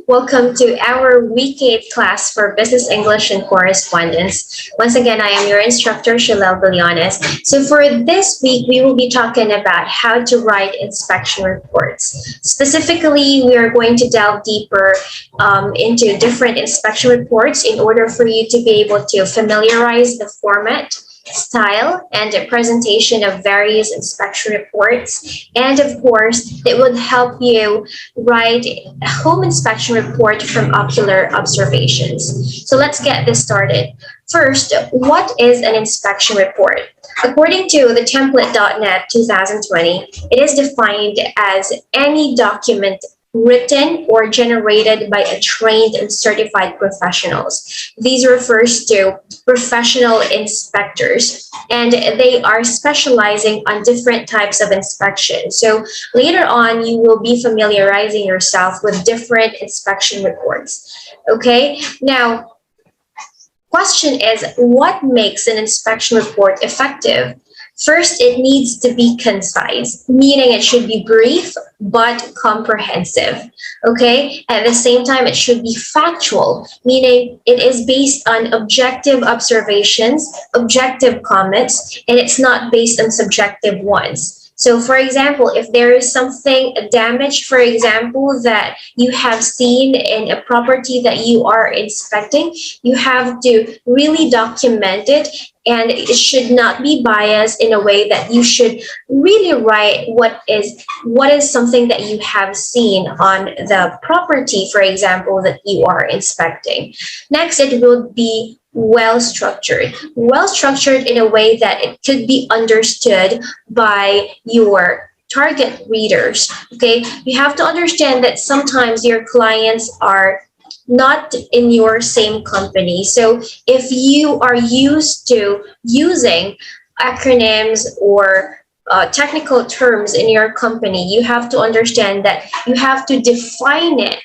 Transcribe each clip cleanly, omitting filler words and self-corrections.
Welcome to our week 8 class for Business English and Correspondence. Once again, I am your instructor, Shalel Billianes. So for this week, we will be talking about how to write inspection reports. Specifically, we are going to delve deeper into different inspection reports in order for you to be able to familiarize the format, style, and the presentation of various inspection reports. And of course, it would help you write a home inspection report from ocular observations. So let's get this started. First, what is an inspection report? According to the template.net 2020, it is defined as any document written or generated by a trained and certified professionals. These refers to professional inspectors, and they are specializing on different types of inspection. So later on, you will be familiarizing yourself with different inspection reports. Okay, now question is, what makes an inspection report effective? First, it needs to be concise, meaning it should be brief but comprehensive. Okay, at the same time, it should be factual, meaning it is based on objective observations, objective comments, and it's not based on subjective ones. So for example, if there is something damaged, for example, that you have seen in a property that you are inspecting, you have to really document it, and it should not be biased in a way that you should really write what is something that you have seen on the property, for example, that you are inspecting. Next, it will be well structured in a way that it could be understood by your target readers. Okay, you have to understand that sometimes your clients are not in your same company. So if you are used to using acronyms or technical terms in your company, you have to understand that you have to define it,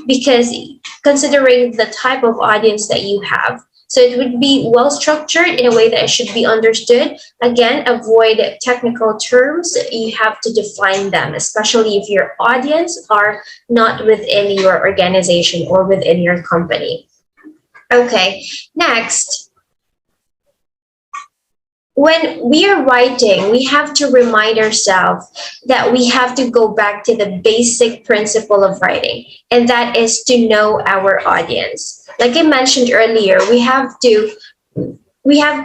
because considering the type of audience that you have. So it would be well structured in a way that it should be understood. Again, avoid technical terms. You have to define them, especially if your audience are not within your organization or within your company. Okay, next. When we are writing, we have to remind ourselves that we have to go back to the basic principle of writing, and that is to know our audience. Like I mentioned earlier, we have to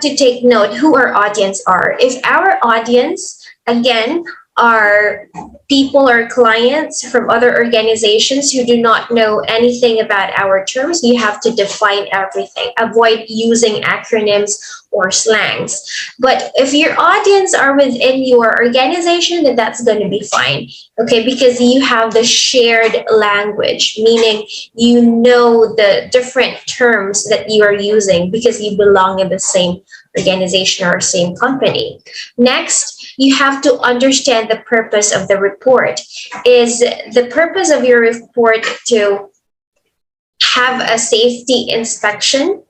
take note who our audience are. If our audience, again, are people or clients from other organizations who do not know anything about our terms, you have to define everything. Avoid using acronyms or slangs. But if your audience are within your organization, then that's going to be fine. Okay, because you have the shared language, meaning you know the different terms that you are using because you belong in the same organization or same company. Next, you have to understand the purpose of the report. Is the purpose of your report to have a safety inspection?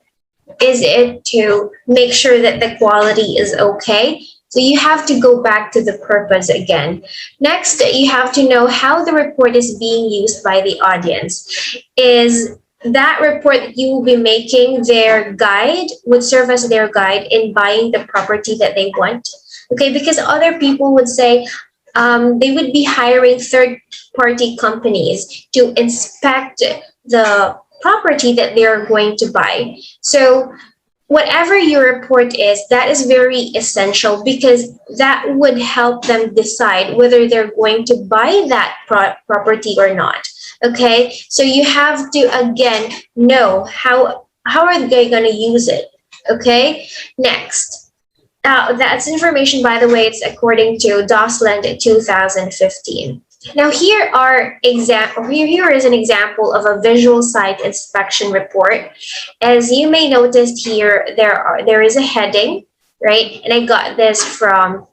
Is it to make sure that the quality is okay? So you have to go back to the purpose again. Next, you have to know how the report is being used by the audience. Is that report that you will be making their guide, would serve as their guide in buying the property that they want? Okay, because other people would say they would be hiring third-party companies to inspect the property that they are going to buy. So whatever your report is, that is very essential, because that would help them decide whether they're going to buy that property or not. Okay, so you have to again know how are they going to use it. Okay, next. That's information, by the way, it's according to Dosland 2015. Now here is an example of a visual site inspection report. As you may notice here, there is a heading, right? And I got this from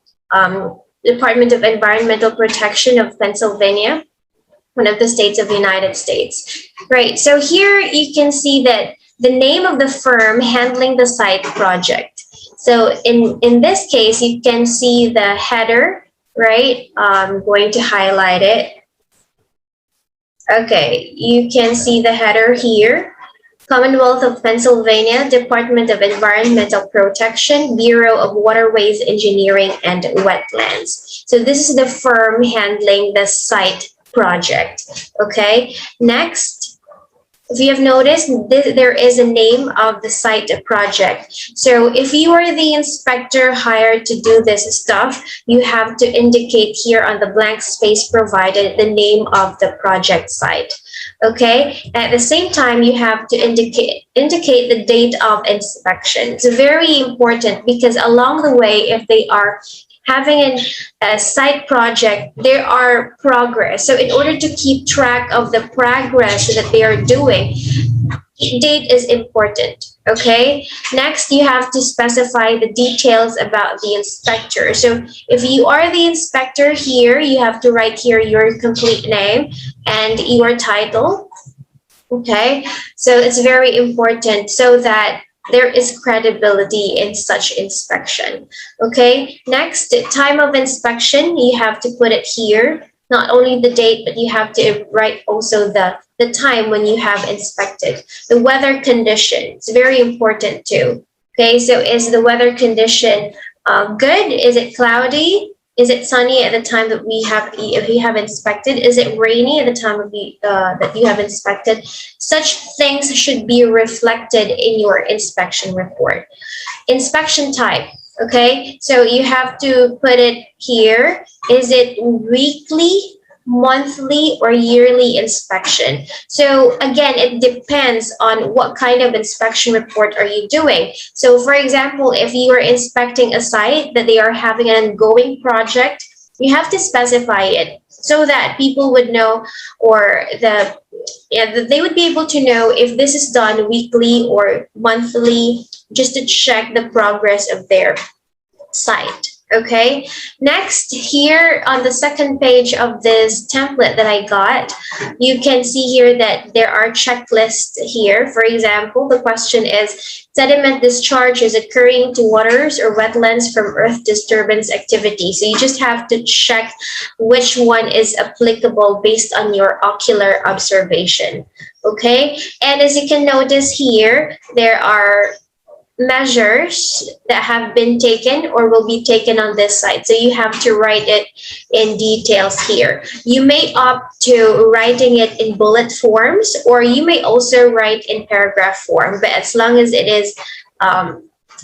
Department of Environmental Protection of Pennsylvania, one of the states of the United States, right? So here you can see that the name of the firm handling the site project. So in this case, you can see the header, right? I'm going to highlight it. Okay, you can see the header here. Commonwealth of Pennsylvania, Department of Environmental Protection, Bureau of Waterways Engineering and Wetlands. So this is the firm handling the site project. Okay, next, if you have noticed, there is a name of the site project. So if you are the inspector hired to do this stuff, you have to indicate here on the blank space provided the name of the project site. Okay, at the same time, you have to indicate the date of inspection. It's very important because along the way, if they are having a site project, there are progress. So in order to keep track of the progress that they are doing, date is important. Okay, next you have to specify the details about the inspector. So if you are the inspector here, you have to write here your complete name and your title. Okay, so it's very important so that there is credibility in such inspection. Okay, next, time of inspection, you have to put it here. Not only the date, but you have to write also the time when you have inspected. The weather condition, it's very important too. Okay, so is the weather condition good? Is it cloudy? Is it sunny at the time that if you have inspected? Is it rainy at the time of that you have inspected? Such things should be reflected in your inspection report. Inspection type. Okay, so you have to put it here. Is it weekly, monthly, or yearly inspection? So again, it depends on what kind of inspection report are you doing. So for example, if you are inspecting a site that they are having an ongoing project, you have to specify it so that people would know, or they would be able to know if this is done weekly or monthly, just to check the progress of their site. Okay, next, here on the second page of this template that I got, you can see here that there are checklists here. For example, the question is, sediment discharge is occurring to waters or wetlands from earth disturbance activity. So you just have to check which one is applicable based on your ocular observation. Okay, and as you can notice here, there are measures that have been taken or will be taken on this site. So you have to write it in details here. You may opt to writing it in bullet forms, or you may also write in paragraph form, but as long as it is,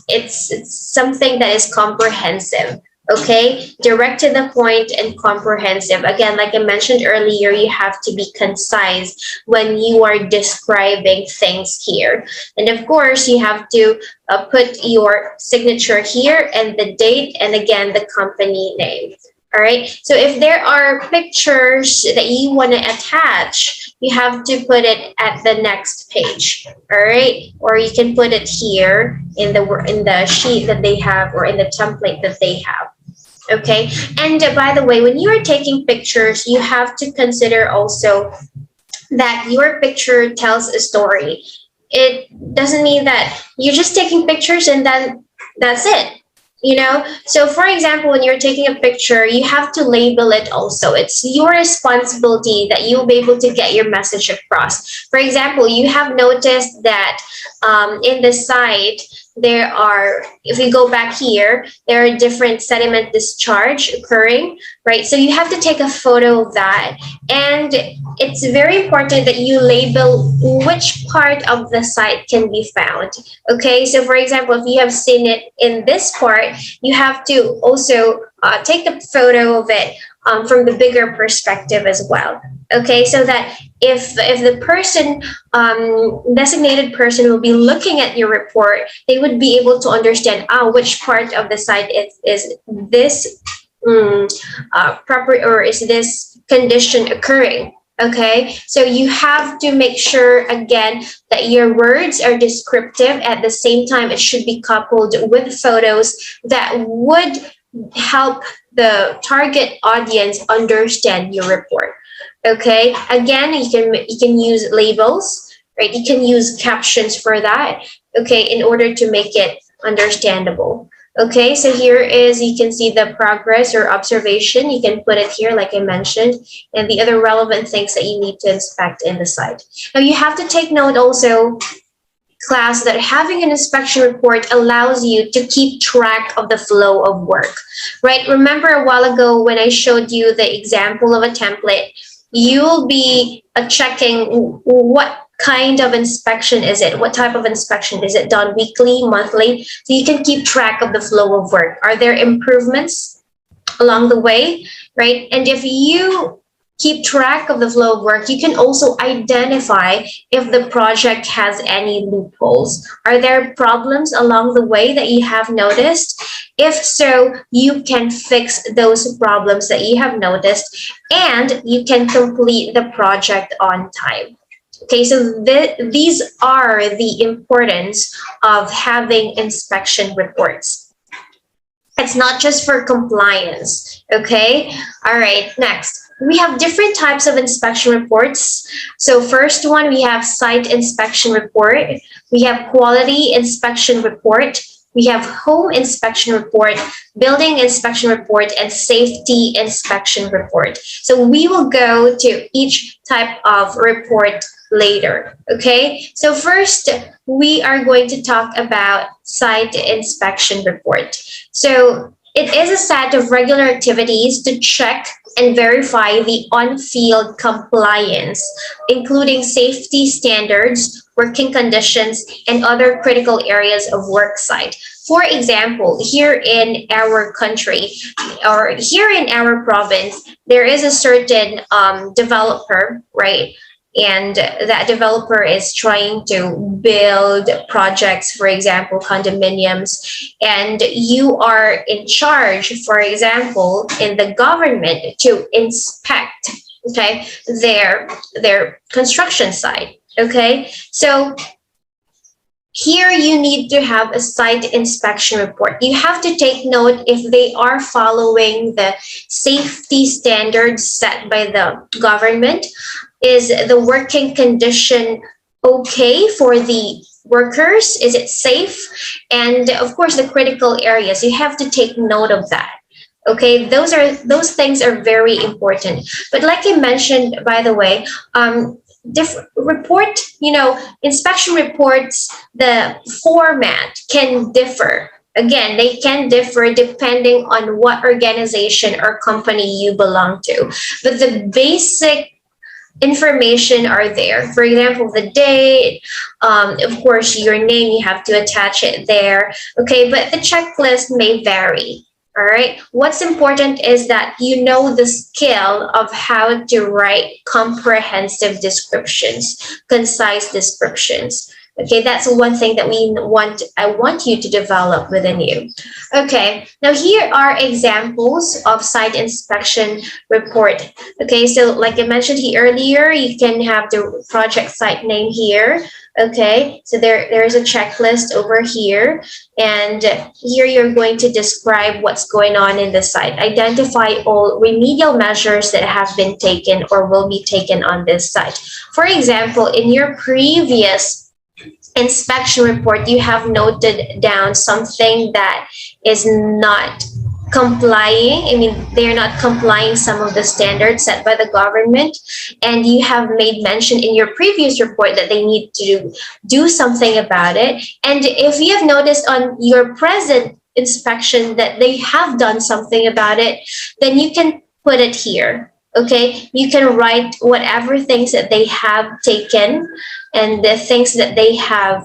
it's something that is comprehensive. Okay, direct to the point and comprehensive. Again, like I mentioned earlier, you have to be concise when you are describing things here. And of course, you have to put your signature here and the date, and again, the company name. All right, so if there are pictures that you want to attach, you have to put it at the next page. All right, or you can put it here in the sheet that they have, or in the template that they have. Okay, and by the way, when you are taking pictures, you have to consider also that your picture tells a story. It doesn't mean that you're just taking pictures and then that's it. So for example, when you're taking a picture, you have to label it also. It's your responsibility that you'll be able to get your message across. For example, you have noticed that in the site, if we go back here, there are different sediment discharge occurring, right? So you have to take a photo of that. And it's very important that you label which part of the site can be found. Okay, so for example, if you have seen it in this part, you have to also take a photo of it from the bigger perspective as well. Okay, so that if the person, designated person, will be looking at your report, they would be able to understand which part of the site is this proper, or is this condition occurring. Okay, so you have to make sure again that your words are descriptive. At the same time, it should be coupled with photos that would help the target audience understand your report. Okay, again, you can use labels, right? You can use captions for that, okay, in order to make it understandable. Okay, so here is, you can see the progress or observation. You can put it here, like I mentioned, and the other relevant things that you need to inspect in the site. Now, you have to take note also, class, that having an inspection report allows you to keep track of the flow of work, right? Remember a while ago when I showed you the example of a template, you'll be checking what kind of inspection is it, what type of inspection is it, done weekly, monthly, so you can keep track of the flow of work. Are there improvements along the way, right? And if you keep track of the flow of work, you can also identify if the project has any loopholes. Are there problems along the way that you have noticed? If so, you can fix those problems that you have noticed, and you can complete the project on time. Okay, so these are the importance of having inspection reports. It's not just for compliance, okay? All right, next. We have different types of inspection reports. So first one, we have site inspection report. We have quality inspection report. We have home inspection report, building inspection report, and safety inspection report. So we will go to each type of report later, okay? So first, we are going to talk about site inspection report. So it is a set of regular activities to check and verify the on-field compliance, including safety standards, working conditions, and other critical areas of work site. For example, here in our country, or here in our province, there is a certain developer, right? And that developer is trying to build projects, for example, condominiums, and you are in charge, for example, in the government, to inspect, okay, their construction site. Okay, so here you need to have a site inspection report. You have to take note if they are following the safety standards set by the government. Is the working condition okay for the workers? Is it safe? And of course, the critical areas, you have to take note of that. Okay, those things are very important. But like I mentioned, by the way, different report, inspection reports, the format can differ. Again, they can differ depending on what organization or company you belong to. But the basic information are there. For example, the date, of course, your name, you have to attach it there. Okay, but the checklist may vary. All right. What's important is that you know the skill of how to write comprehensive descriptions, concise descriptions. Okay, that's one thing that I want you to develop within you. Okay, now here are examples of site inspection report. Okay, so like I mentioned here earlier, you can have the project site name here. Okay, so there's a checklist over here, and here you're going to describe what's going on in the site. Identify all remedial measures that have been taken or will be taken on this site. For example, in your previous inspection report, you have noted down something that is not complying. I mean, they're not complying some of the standards set by the government, and you have made mention in your previous report that they need to do something about it. And if you have noticed on your present inspection that they have done something about it, then you can put it here. Okay, you can write whatever things that they have taken and the things that they have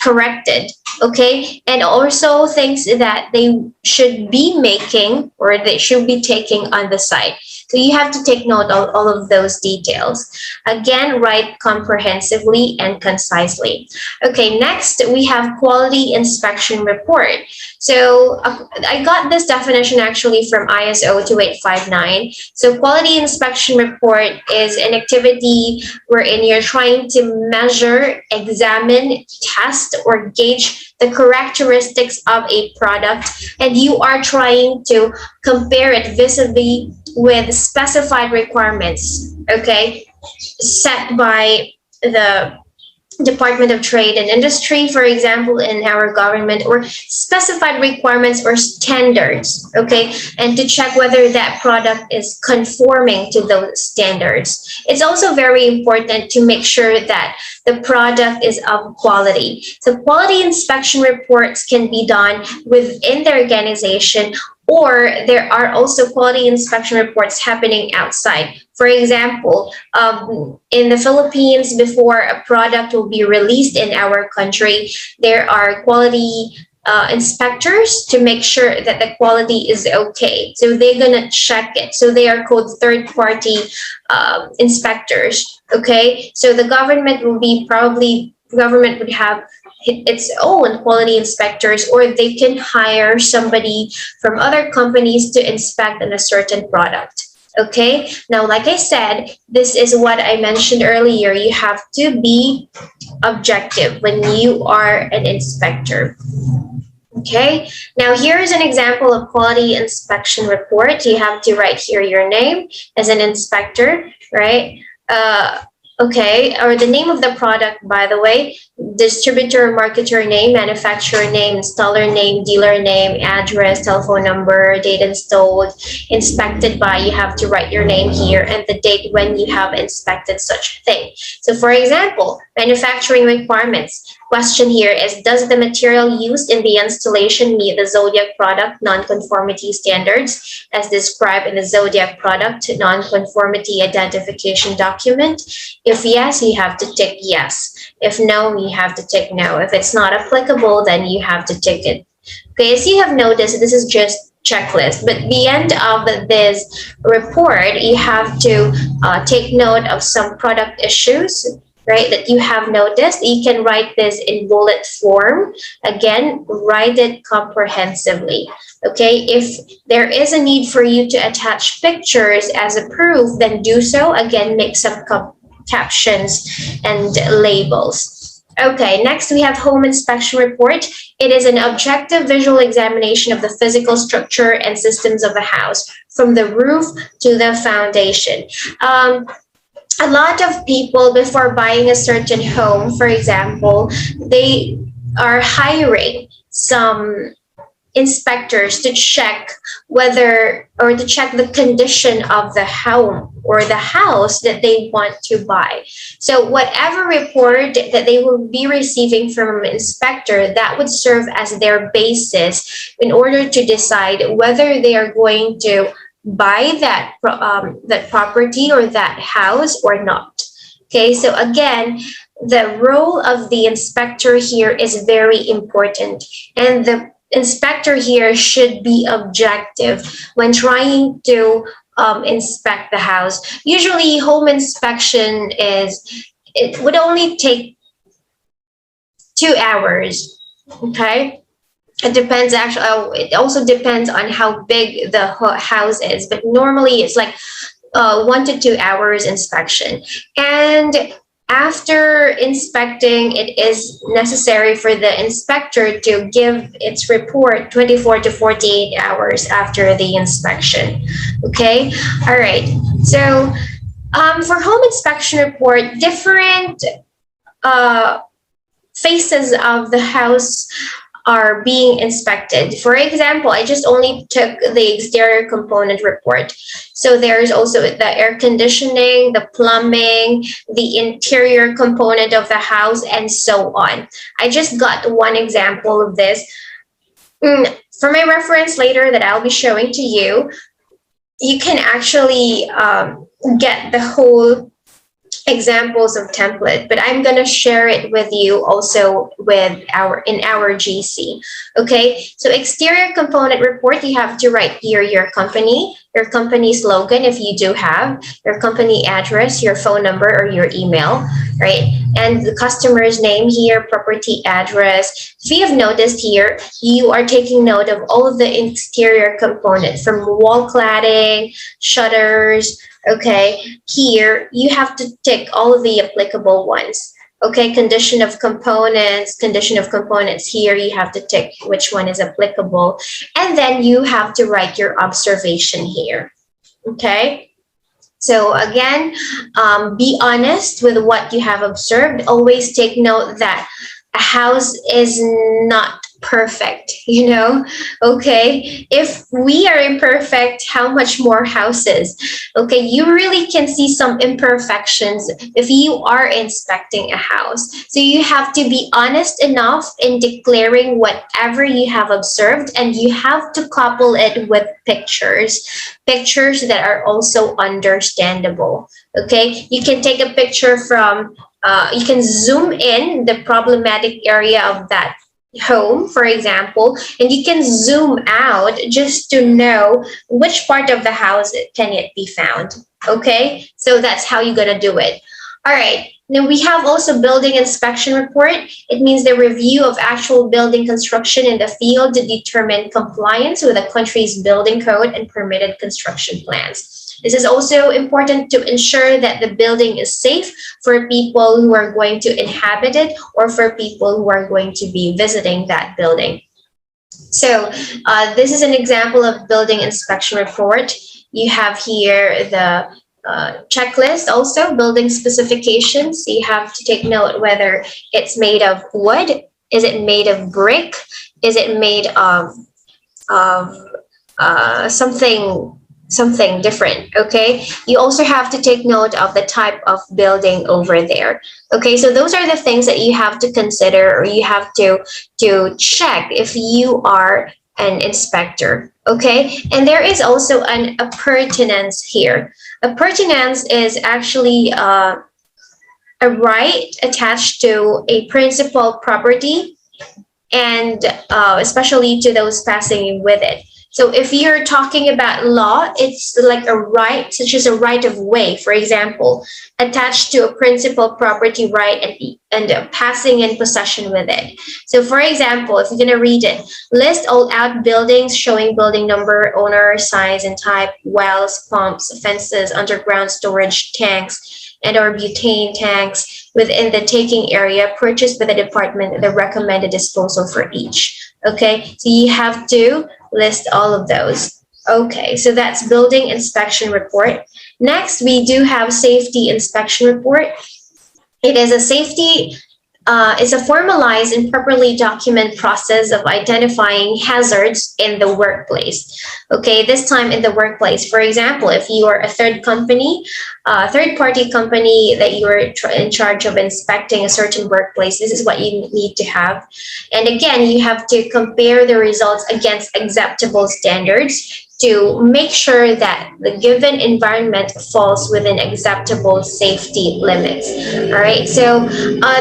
corrected. Okay, and also things that they should be making or they should be taking on the site. So you have to take note of all of those details. Again, write comprehensively and concisely. Okay, next we have quality inspection report. So I got this definition actually from ISO 2859. So quality inspection report is an activity wherein you're trying to measure, examine, test, or gauge the characteristics of a product, and you are trying to compare it vis-a-vis with specified requirements, okay, set by the Department of Trade and Industry, for example, in our government, or specified requirements or standards, okay, and to check whether that product is conforming to those standards. It's also very important to make sure that the product is of quality. So quality inspection reports can be done within the organization, or there are also quality inspection reports happening outside. For example, in the Philippines, before a product will be released in our country, there are quality inspectors to make sure that the quality is okay. So they're gonna check it. So they are called third-party inspectors. Okay, so the government would have its own quality inspectors, or they can hire somebody from other companies to inspect on a certain product. Okay, now, like I said, this is what I mentioned earlier. You have to be objective when you are an inspector. Okay, now here is an example of quality inspection report. You have to write here your name as an inspector, right? Okay, or the name of the product, by the way, distributor, marketer name, manufacturer name, installer name, dealer name, address, telephone number, date installed, inspected by, you have to write your name here, and the date when you have inspected such thing. So for example, manufacturing requirements. Question here is, does the material used in the installation meet the Zodiac product non-conformity standards as described in the Zodiac product non-conformity identification document? If yes, you have to tick yes. If no, you have to tick no. If it's not applicable, then you have to tick it. Okay, as you have noticed, this is just checklist, but at the end of this report, you have to take note of some product issues, right, that you have noticed. You can write this in bullet form. Again, write it comprehensively. Okay, if there is a need for you to attach pictures as a proof, then do so. Again, make some captions and labels. Okay, next we have home inspection report. It is an objective visual examination of the physical structure and systems of a house, from the roof to the foundation. A lot of people, before buying a certain home, for example, they are hiring some inspectors to check whether, or to check the condition of the home or the house that they want to buy. So whatever report that they will be receiving from an inspector, that would serve as their basis in order to decide whether they are going to buy that property or that house or not. Okay, so again, the role of the inspector here is very important, and the inspector here should be objective when trying to inspect the house. Usually, home inspection it would only take 2 hours. Okay. It depends, actually. It also depends on how big the house is, but normally it's like 1 to 2 hours inspection. And after inspecting, it is necessary for the inspector to give its report 24 to 48 hours after the inspection. Okay, all right. So for home inspection report, different phases of the house are being inspected. For example, I just only took the exterior component report. So there's also the air conditioning, the plumbing, the interior component of the house, and so on. I just got one example of this. For my reference later that I'll be showing to you, you can actually get the whole examples of template, but I'm going to share it with you also in our GC. Okay, so exterior component report, you have to write here your company slogan, if you do have your company address, your phone number, or your email, right? And the customer's name here, property address. If you have noticed here, you are taking note of all of the exterior components, from wall cladding, shutters. Okay, here you have to tick all of the applicable ones. Okay, condition of components here, you have to tick which one is applicable. And then you have to write your observation here. Okay, So again, be honest with what you have observed. Always take note that a house is not perfect, Okay. If we are imperfect, how much more houses? Okay. You really can see some imperfections if you are inspecting a house. So you have to be honest enough in declaring whatever you have observed, and you have to couple it with pictures that are also understandable. Okay. You can take a picture from you can zoom in the problematic area of that home, for example, and you can zoom out just to know which part of the house can it be found. Okay, so that's how you're gonna do it. All right. Now we have also building inspection report. It means the review of actual building construction in the field to determine compliance with the country's building code and permitted construction plans. This is also important to ensure that the building is safe for people who are going to inhabit it or for people who are going to be visiting that building. So this is an example of building inspection report. You have here the checklist, also building specifications. So you have to take note whether it's made of wood, is it made of brick, is it made of something different. Okay, you also have to take note of the type of building over there. Okay, so those are the things that you have to consider, or you have to check if you are an inspector. Okay, and there is also a pertinence here. A pertinence is actually a right attached to a principal property, and especially to those passing with it. So if you're talking about law, it's like a right, such as a right of way, for example, attached to a principal property right, and passing in possession with it. So for example, if you're going to read it, list all outbuildings showing building number, owner, size and type, wells, pumps, fences, underground storage tanks, and or butane tanks within the taking area purchased by the department, the recommended disposal for each. Okay, so you have to list all of those. Okay, so that's building inspection report. Next, we do have safety inspection report. It is a safety is a formalized and properly documented process of identifying hazards in the workplace. Okay, this time in the workplace. For example, if you are a third party company that you are in charge of inspecting a certain workplace, this is what you need to have. And again, you have to compare the results against acceptable standards to make sure that the given environment falls within acceptable safety limits. All right. So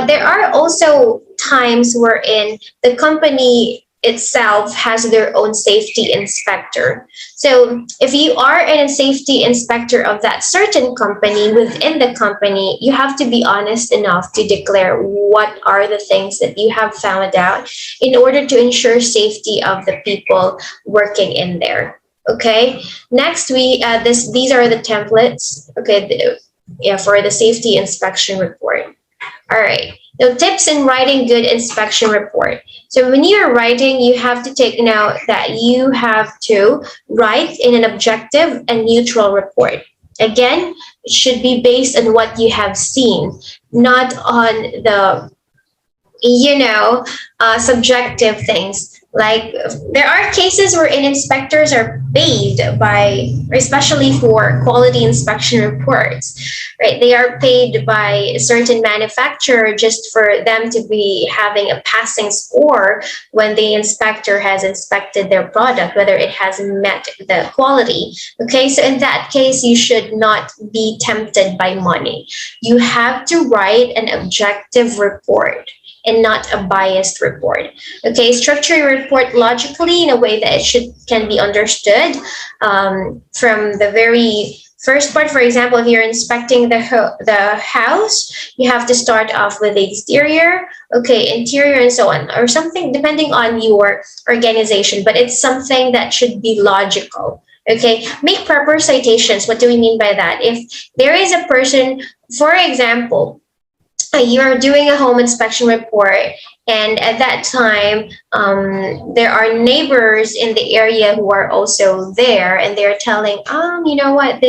there are also times wherein the company itself has their own safety inspector. So if you are a safety inspector of that certain company within the company, you have to be honest enough to declare what are the things that you have found out in order to ensure safety of the people working in there. Okay. Next, these are the templates. Okay, for the safety inspection report. All right. Now, tips in writing good inspection report. So when you're writing, you have to take note that you have to write in an objective and neutral report. Again, it should be based on what you have seen, not on the subjective things. Like there are cases wherein inspectors are paid by, especially for quality inspection reports, right? They are paid by a certain manufacturer just for them to be having a passing score when the inspector has inspected their product, whether it has met the quality. Okay, so in that case, you should not be tempted by money. You have to write an objective report and not a biased report. Okay, structure your report logically in a way that can be understood from the very first part. For example, if you're inspecting the house, you have to start off with the exterior, okay, interior, and so on, or something depending on your organization. But it's something that should be logical. Okay, make proper citations. What do we mean by that? If there is a person, for example, you're doing a home inspection report, and at that time there are neighbors in the area who are also there, and they're telling, you know what,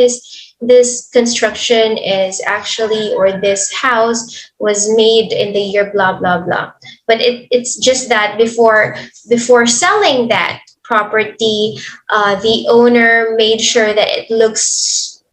this construction is actually, or this house was made in the year blah blah blah. But it's just that before selling that property, the owner made sure that it looks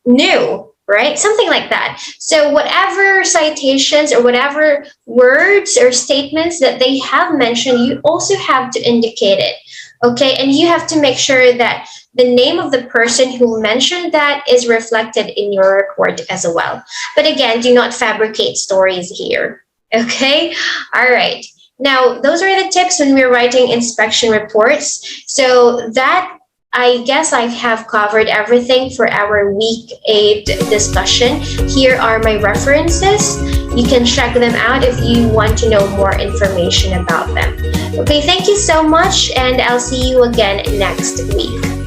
new, right? Something like that. So whatever citations or whatever words or statements that they have mentioned, you also have to indicate it. Okay, and you have to make sure that the name of the person who mentioned that is reflected in your report as well. But again, do not fabricate stories here. Okay, all right. Now, those are the tips when we're writing inspection reports. So that, I guess I have covered everything for our week 8 discussion. Here are my references. You can check them out if you want to know more information about them. Okay, thank you so much, and I'll see you again next week.